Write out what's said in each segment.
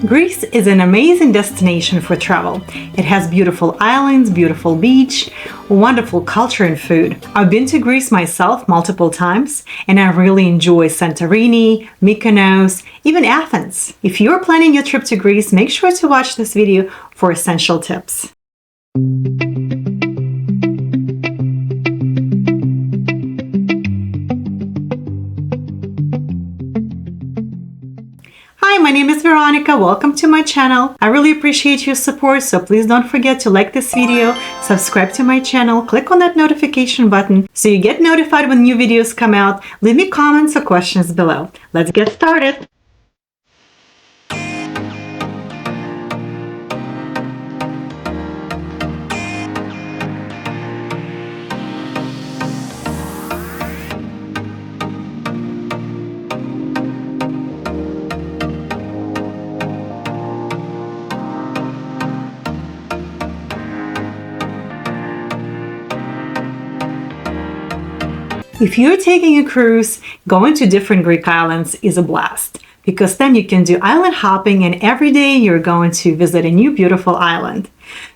Greece is an amazing destination for travel. It has beautiful islands, beautiful beach, wonderful culture and food. I've been to Greece myself multiple times, and I really enjoy Santorini, Mykonos, even Athens. If you're planning your trip to Greece, make sure to watch this video for essential tips. Hi, my name is Veronica. Welcome to my channel. I really appreciate your support, so please don't forget to like this video, subscribe to my channel, click on that notification button so you get notified when new videos come out. Leave me comments or questions below. Let's get started. If you're taking a cruise, going to different Greek islands is a blast because then you can do island hopping and every day you're going to visit a new beautiful island.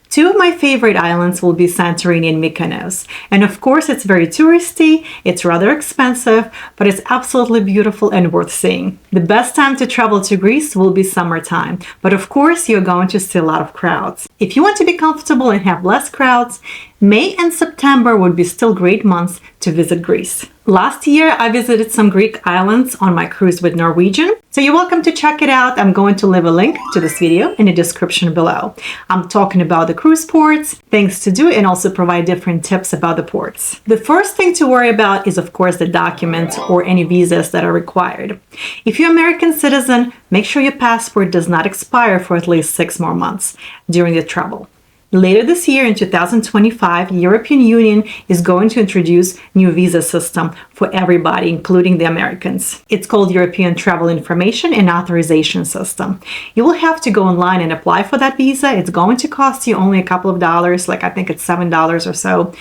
Two of my favorite islands will be Santorini and Mykonos. And of course, it's very touristy, it's rather expensive, but it's absolutely beautiful and worth seeing. The best time to travel to Greece will be summertime, but of course, you're going to see a lot of crowds. If you want to be comfortable and have less crowds, May and September would be still great months to visit Greece. Last year, I visited some Greek islands on my cruise with Norwegian, so you're welcome to check it out. I'm going to leave a link to this video in the description below. I'm talking about the cruise ports, things to do, and also provide different tips about the ports. The first thing to worry about is, of course, the documents or any visas that are required. If you're an American citizen, make sure your passport does not expire for at least 6 more months during the travel. Later this year, in 2025, European Union is going to introduce new visa system for everybody, including the Americans. It's called European Travel Information and Authorization System. You will have to go online and apply for that visa. It's going to cost you only a couple of dollars, like I think it's $7 or so.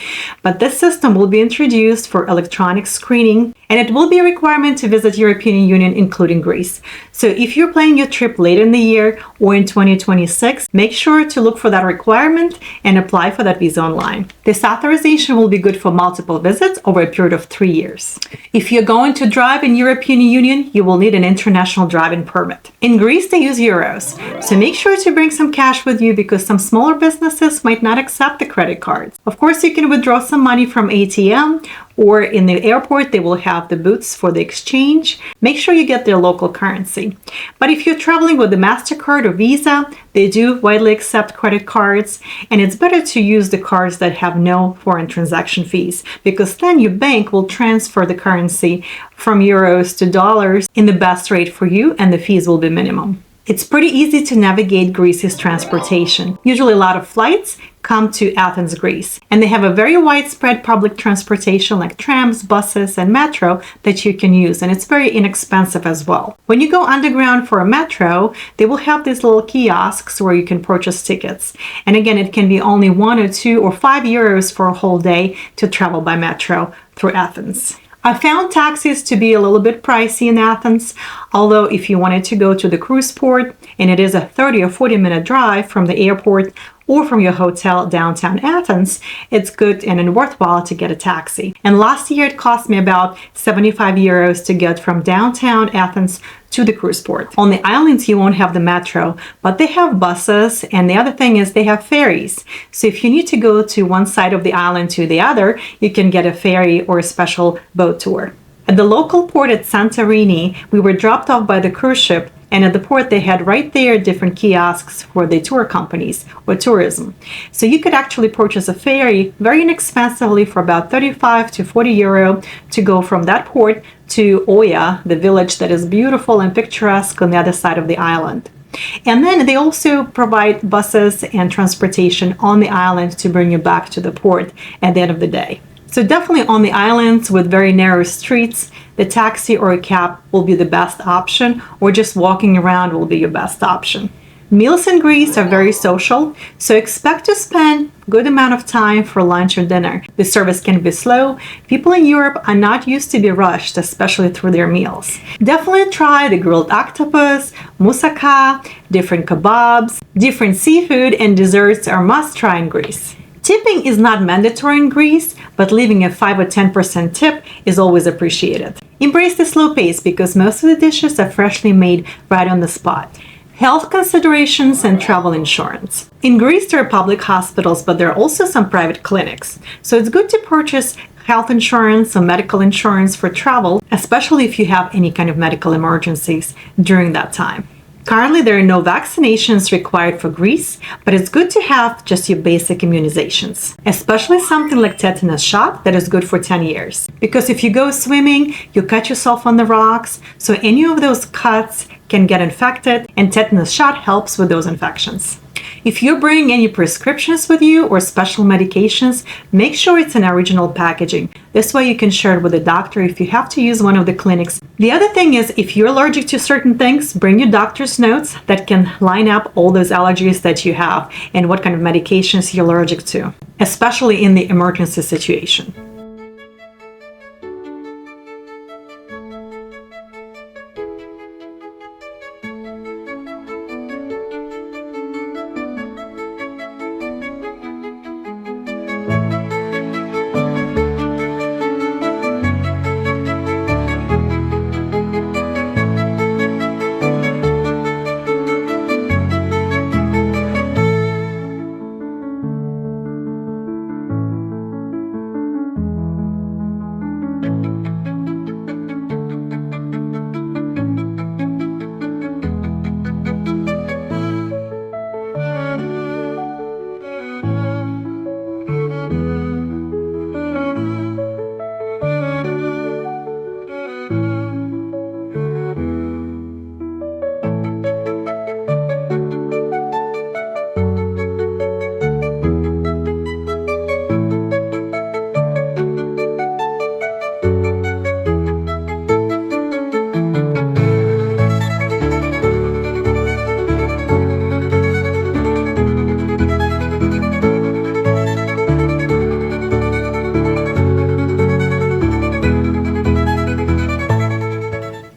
But this system will be introduced for electronic screening, and it will be a requirement to visit European Union, including Greece. So if you're planning your trip later in the year or in 2026, make sure to look for that requirement and apply for that visa online. This authorization will be good for multiple visits over a period of 3 years. If you're going to drive in European Union, you will need an international driving permit. In Greece, they use euros, so make sure to bring some cash with you because some smaller businesses might not accept the credit cards. Of course, you can withdraw some money from ATM, or in the airport, they will have the booths for the exchange. Make sure you get their local currency. But if you're traveling with the MasterCard or Visa, they do widely accept credit cards, and it's better to use the cards that have no foreign transaction fees because then your bank will transfer the currency from euros to dollars in the best rate for you, and the fees will be minimum. It's pretty easy to navigate Greece's transportation. Usually a lot of flights come to Athens, Greece, and they have a very widespread public transportation like trams, buses, and metro that you can use, and it's very inexpensive as well. When you go underground for a metro, they will have these little kiosks where you can purchase tickets. And again, it can be only 1 or 2 or 5 euros for a whole day to travel by metro through Athens. I found taxis to be a little bit pricey in Athens, although if you wanted to go to the cruise port and it is a 30 or 40-minute drive from the airport or from your hotel downtown Athens, it's good and worthwhile to get a taxi. And last year it cost me about 75 euros to get from downtown Athens to the cruise port. On the islands, you won't have the metro, but they have buses, and the other thing is they have ferries. So if you need to go to one side of the island to the other, you can get a ferry or a special boat tour. At the local port at Santorini, we were dropped off by the cruise ship, and at the port they had right there different kiosks for the tour companies or tourism. So you could actually purchase a ferry very inexpensively for about 35 to 40 euro to go from that port to Oya, the village that is beautiful and picturesque on the other side of the island. And then they also provide buses and transportation on the island to bring you back to the port at the end of the day. So definitely on the islands with very narrow streets, the taxi or a cab will be the best option, or just walking around will be your best option. Meals in Greece are very social, so expect to spend good amount of time for lunch or dinner. The service can be slow. People in Europe are not used to be rushed, especially through their meals. Definitely try the grilled octopus, moussaka, different kebabs, different seafood, and desserts are must try in Greece. Tipping is not mandatory in Greece, but leaving a 5 or 10% tip is always appreciated. Embrace the slow pace because most of the dishes are freshly made right on the spot. Health considerations and travel insurance. In Greece, there are public hospitals, but there are also some private clinics. So it's good to purchase health insurance or medical insurance for travel, especially if you have any kind of medical emergencies during that time. Currently, there are no vaccinations required for Greece, but it's good to have just your basic immunizations, especially something like tetanus shot that is good for 10 years. Because if you go swimming, you cut yourself on the rocks, so any of those cuts can get infected, and tetanus shot helps with those infections. If you bring any prescriptions with you or special medications, make sure it's in original packaging. This way you can share it with the doctor if you have to use one of the clinics. The other thing is, if you're allergic to certain things, bring your doctor's notes that can line up all those allergies that you have and what kind of medications you're allergic to, especially in the emergency situation.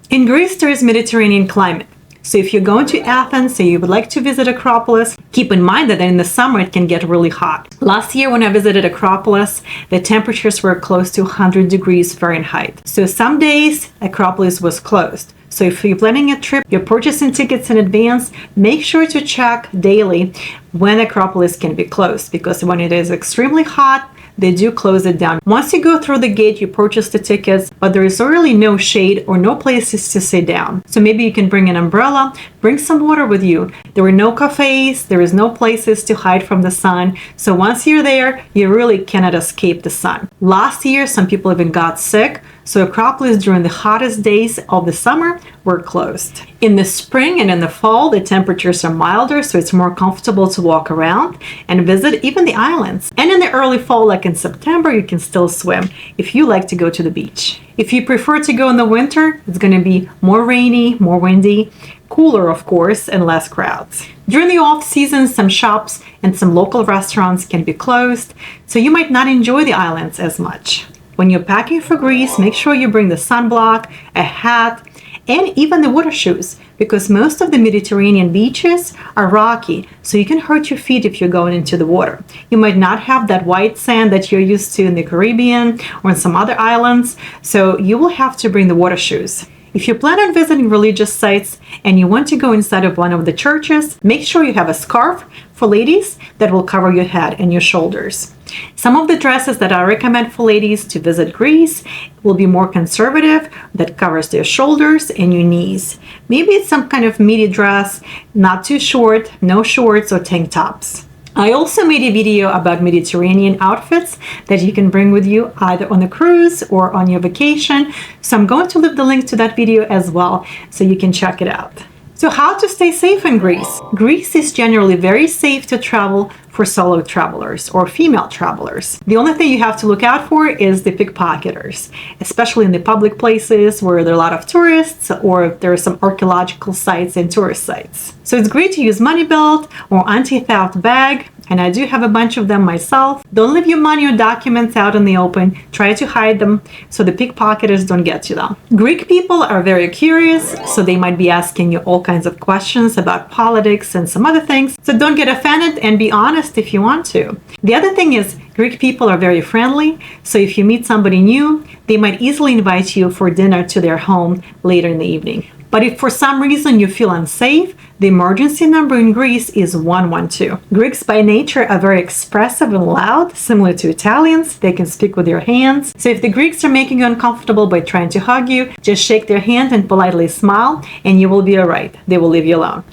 In Greece, there is Mediterranean climate. So if you're going to Athens and you would like to visit Acropolis, keep in mind that in the summer it can get really hot. Last year when I visited Acropolis, the temperatures were close to 100 degrees Fahrenheit. So some days Acropolis was closed. So if you're planning a trip, you're purchasing tickets in advance, make sure to check daily when Acropolis can be closed, because when it is extremely hot, they do close it down. Once you go through the gate, you purchase the tickets, but there is really no shade or no places to sit down. So maybe you can bring an umbrella, bring some water with you. There are no cafes, there is no places to hide from the sun. So once you're there, you really cannot escape the sun. Last year, some people even got sick. So Acropolis during the hottest days of the summer were closed. In the spring and in the fall, the temperatures are milder, so it's more comfortable to walk around and visit even the islands. And in the early fall, like in September, you can still swim if you like to go to the beach. If you prefer to go in the winter, it's going to be more rainy, more windy, cooler of course, and less crowds. During the off season, some shops and some local restaurants can be closed, so you might not enjoy the islands as much. When you're packing for Greece, make sure you bring the sunblock, a hat, and even the water shoes, because most of the Mediterranean beaches are rocky, so you can hurt your feet if you're going into the water. You might not have that white sand that you're used to in the Caribbean or in some other islands, so you will have to bring the water shoes. If you plan on visiting religious sites and you want to go inside of one of the churches, make sure you have a scarf for ladies that will cover your head and your shoulders. Some of the dresses that I recommend for ladies to visit Greece will be more conservative, that covers their shoulders and your knees. Maybe it's some kind of midi dress, not too short, no shorts or tank tops. I also made a video about Mediterranean outfits that you can bring with you either on a cruise or on your vacation. So I'm going to leave the link to that video as well, so you can check it out. So how to stay safe in Greece? Greece is generally very safe to travel for solo travelers or female travelers. The only thing you have to look out for is the pickpocketers, especially in the public places where there are a lot of tourists or if there are some archaeological sites and tourist sites. So it's great to use money belt or anti-theft bag and I do have a bunch of them myself. Don't leave your money or documents out in the open. Try to hide them so the pickpocketers don't get to them. Greek people are very curious, so they might be asking you all kinds of questions about politics and some other things. So don't get offended and be honest if you want to. The other thing is, Greek people are very friendly, so if you meet somebody new, they might easily invite you for dinner to their home later in the evening. But if for some reason you feel unsafe, the emergency number in Greece is 112. Greeks by nature are very expressive and loud, similar to Italians. They can speak with their hands. So if the Greeks are making you uncomfortable by trying to hug you, just shake their hand and politely smile, and you will be all right. They will leave you alone.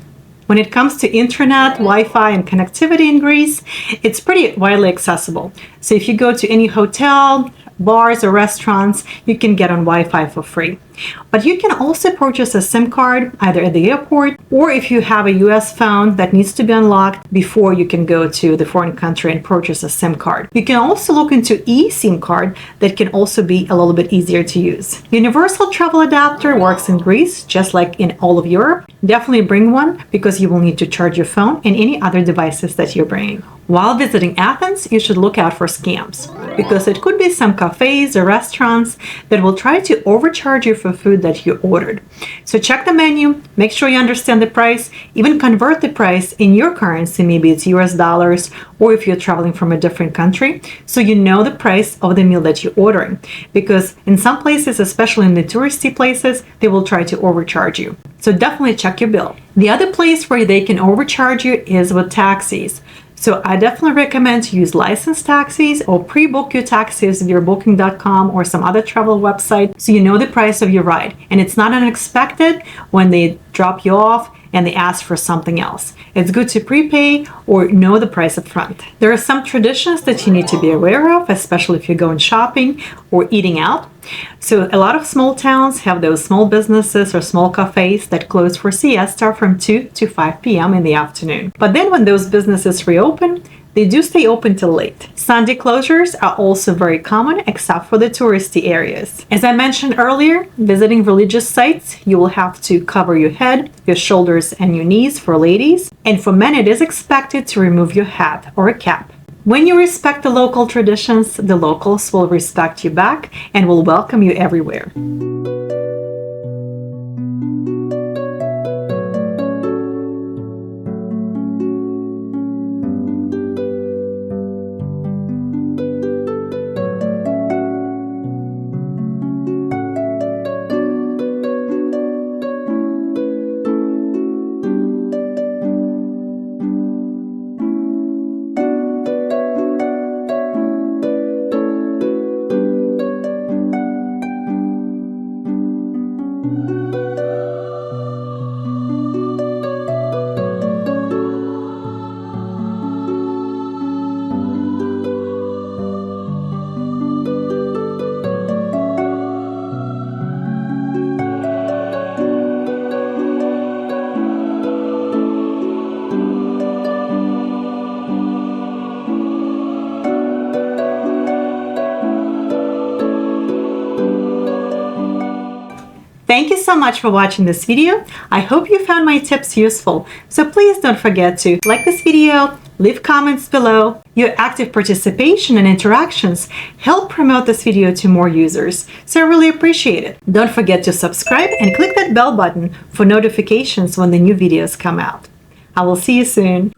When it comes to internet, Wi-Fi, and connectivity in Greece, it's pretty widely accessible. So if you go to any hotel, bars, or restaurants, you can get on Wi-Fi for free. But you can also purchase a SIM card either at the airport, or if you have a US phone that needs to be unlocked before you can go to the foreign country and purchase a SIM card. You can also look into eSIM card that can also be a little bit easier to use. Universal travel adapter works in Greece just like in all of Europe. Definitely bring one because you will need to charge your phone and any other devices that you're bringing. While visiting Athens, you should look out for scams because it could be some cafes or restaurants that will try to overcharge you for food that you ordered. So check the menu, make sure you understand the price, even convert the price in your currency, maybe it's US dollars, or if you're traveling from a different country, so you know the price of the meal that you're ordering. Because in some places, especially in the touristy places, they will try to overcharge you. So definitely check your bill. The other place where they can overcharge you is with taxis. So I definitely recommend to use licensed taxis or pre-book your taxis via booking.com or some other travel website so you know the price of your ride. And it's not unexpected when they drop you off and they ask for something else. It's good to prepay or know the price up front. There are some traditions that you need to be aware of, especially if you're going shopping or eating out. So a lot of small towns have those small businesses or small cafes that close for siesta from 2 to 5 p.m. in the afternoon. But then when those businesses reopen, they do stay open till late. Sunday closures are also very common except for the touristy areas. As I mentioned earlier, visiting religious sites, you will have to cover your head, your shoulders, and your knees for ladies. And for men, it is expected to remove your hat or a cap. When you respect the local traditions, the locals will respect you back and will welcome you everywhere. Thank you so much for watching this video. I hope you found my tips useful. So please don't forget to like this video, leave comments below. Your active participation and interactions help promote this video to more users, so I really appreciate it. Don't forget to subscribe and click that bell button for notifications when the new videos come out. I will see you soon.